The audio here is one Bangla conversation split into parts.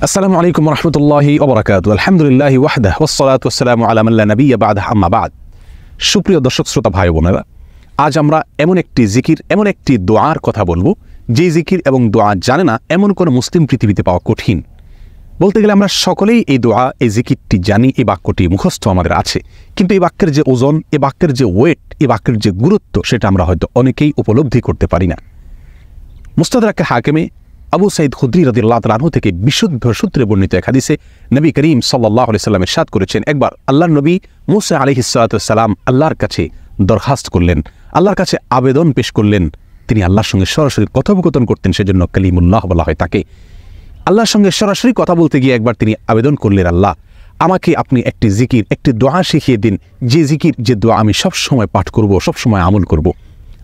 আসসালামু আলাইকুম রহমতুল্লাহি ওয়া বারাকাতুহু। আলহামদুলিল্লাহি ওয়াহদাহু ওয়াসসালাতু ওয়াসসালামু আলা মান লা নাবিয়্যা বা'দাহু, আম্মা বা'দ। সুপ্রিয় দর্শক শ্রোতা ভাই বোনেরা, আজ আমরা এমন একটি জিকির, এমন একটি দোয়ার কথা বলবো যে জিকির এবং দোয়া জানে না এমন কোনো মুসলিম পৃথিবীতে পাওয়া কঠিন। বলতে গেলে আমরা সকলেই এই দোয়া, এই জিকিরটি জানি, এই বাক্যটি মুখস্থ আমাদের আছে, কিন্তু এই বাক্যের যে ওজন, এই বাক্যের যে ওয়েট, এই বাক্যের যে গুরুত্ব, সেটা আমরা হয়তো অনেকেই উপলব্ধি করতে পারি না। মুস্তাদরাক হাকিমে আবু সাঈদ খুদরি রাদিয়াল্লাহু তাআলা আনহু থেকে বিশুদ্ধ সূত্রে বর্ণিত এক হাদিসে নবী করিম সাল্লাল্লাহু আলাইহি সাল্লাম ইরশাদ করেছেন, একবার আল্লাহর নবী মূসা আলাইহিস সালাতু ওয়াস সালাম আল্লাহর কাছে দরখাস্ত করলেন, আল্লাহর কাছে আবেদন পেশ করলেন। তিনি আল্লাহর সঙ্গে সরাসরি কথোপকথন করতেন, সেজন্য কালিমুল্লাহ বলা হয় তাকে। আল্লাহর সঙ্গে সরাসরি কথা বলতে গিয়ে একবার তিনি আবেদন করলেন, আল্লাহ আমাকে আপনি একটি জিকির, একটি দোয়া শিখিয়ে দিন, যে জিকির, যে দোয়া আমি সবসময় পাঠ করব, সবসময় আমল করব।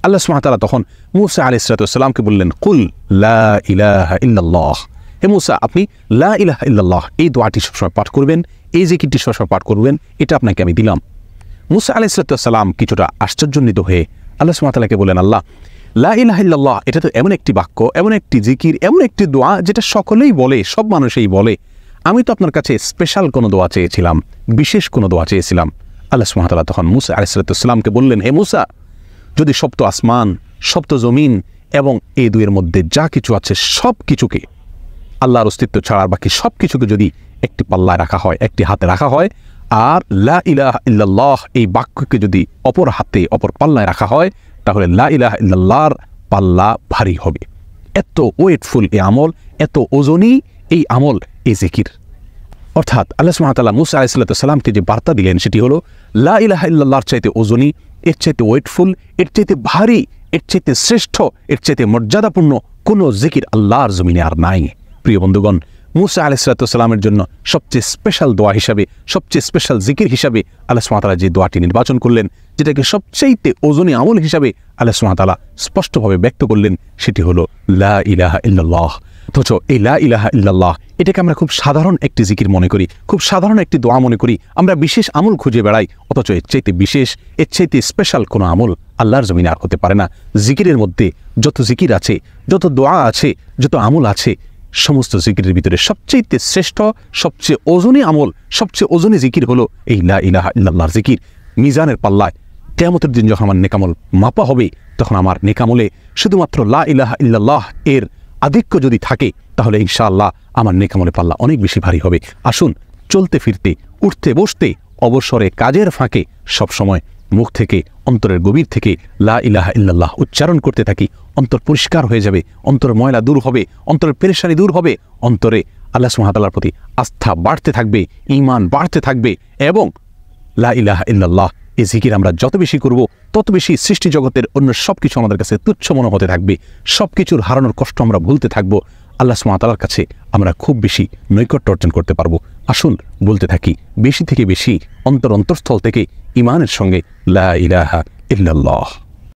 আল্লাহ সুবহানাহু ওয়া তাআলা তখন মূসা আলাইহিস সালাতু ওয়াস সালামকে বললেন, কুল লা ইলাহা ইল্লাল্লাহ, হে মূসা আপনি লা ইলাহা ইল্লাল্লাহ এই দোয়াটি সবসময় পাঠ করবেন, এই জিকিরটি সবসময় পাঠ করবেন, এটা আপনাকে আমি দিলাম। মূসা আলাইহিস সালাতু ওয়াস সালাম কিছুটা আশ্চর্যান্বিত হয়ে আল্লাহ সুবহানাহু ওয়া তাআলাকে বললেন, আল্লাহ লা ইলাহা ইল্লাল্লাহ এটা তো এমন একটি বাক্য, এমন একটি জিকির, এমন একটি দোয়া যেটা সকলেই বলে, সব মানুষই বলে। আমি তো আপনার কাছে স্পেশাল কোনো দোয়া চেয়েছিলাম, বিশেষ কোনো দোয়া চেয়েছিলাম। আল্লাহ সুবহানাহু ওয়া তাআলা তখন মূসা আলাইহিস সালাতু ওয়াস সালামকে বললেন, হে মূসা, যদি সপ্ত আসমান, সপ্ত জমিন এবং এই দুইয়ের মধ্যে যা কিছু আছে সব কিছুকে, আল্লাহর অস্তিত্ব ছাড়া বাকি সব কিছুকে যদি একটি পাল্লায় রাখা হয়, একটি হাতে রাখা হয়, আর লা ইলাহা ইল্লাল্লাহ এই বাক্যকে যদি অপর হাতে, অপর পাল্লায় রাখা হয়, তাহলে লা ইলাহা ইল্লাল্লাহর পাল্লা ভারী হবে। এত ওয়েটফুল এই আমল, এত ওজনী এই আমল, এই জিকির। অর্থাৎ আল্লাহ সুবহানাহু ওয়া তাআলা মূসা আলাইহিস সালামকে যে বার্তা দিলেন সেটি হলো, লা ইলাহা ইল্লাল্লাহর চাইতে ওজনী, এর চাইতে ওয়েটফুল, এর চাইতে ভারী, এর চাইতে শ্রেষ্ঠ, এর চাইতে মর্যাদাপূর্ণ কোনো জিকির আল্লাহর জমিনে আর নাই। প্রিয় বন্ধুগণ, মূসা আলাইহিস সালামের জন্য সবচেয়ে স্পেশাল দোয়া হিসাবে, সবচেয়ে স্পেশাল জিকির হিসাবে আল্লাহ সুবহানাহু ওয়া তাআলা যে দোয়াটি নির্বাচন করলেন, যেটাকে সবচেয়ে ওজনী আমল হিসাবে আল্লাহ সুবহানাহু ওয়া তাআলা স্পষ্টভাবে ব্যক্ত করলেন, সেটি হলো লা ইলাহা ইল্লাল্লাহ। অথচ এই লা ইলাহা ইল্লাল্লাহ এটাকে আমরা খুব সাধারণ একটি জিকির মনে করি, খুব সাধারণ একটি দোয়া মনে করি, আমরা বিশেষ আমল খুঁজে বেড়াই। অথচ এর চাইতে বিশেষ, এর চাইতে স্পেশাল কোনো আমল আল্লাহর জমিনে আর হতে পারে না। জিকিরের মধ্যে যত জিকির আছে, যত দোয়া আছে, যত আমল আছে, সমস্ত জিকিরের ভিতরে সবচেয়ে শ্রেষ্ঠ, সবচেয়ে ওজনী আমল, সবচেয়ে ওজনী জিকির হলো এই লা ইলাহা ইল্লাল্লাহর জিকির। মিজানের পাল্লায় কিয়ামতের দিন যখন আমার নেকামল মাপা হবে, তখন আমার নেকামলে শুধুমাত্র লা ইলাহা ইল্লাল্লাহ এর আধিক্য যদি থাকে, তাহলে ইনশাআল্লাহ আমার নেকামলে পাল্লা অনেক বেশি ভারী হবে। আসুন চলতে ফিরতে, উঠতে বসতে, অবসরে, কাজের ফাঁকে সবসময় মুখ থেকে, অন্তরের গভীর থেকে লা ইলাহা ইল্লাল্লাহ উচ্চারণ করতে থাকি। অন্তর পরিষ্কার হয়ে যাবে, অন্তরের ময়লা দূর হবে, অন্তরের পেরেশানি দূর হবে, অন্তরে আল্লাহ সুবহানাহু ওয়া তাআলার প্রতি আস্থা বাড়তে থাকবে, ঈমান বাড়তে থাকবে। এবং লা ইলাহা ইল্লাল্লাহ এই জিকির আমরা যত বেশি করব, তত বেশি সৃষ্টি জগতের অন্য সব কিছু আমাদের কাছে তুচ্ছ মনে হতে থাকবে। সব কিছুর হারানোর কষ্ট আমরা ভুলতে থাকব। আল্লাহ সুবহানাহু ওয়া তাআলার কাছে আমরা খুব বেশি নৈকট্য অর্জন করতে পারবো। আসুন বলতে থাকি বেশি থেকে বেশি, অন্তরস্থল থেকে ঈমানের সঙ্গে লা ইলাহা ইল্লাল্লাহ।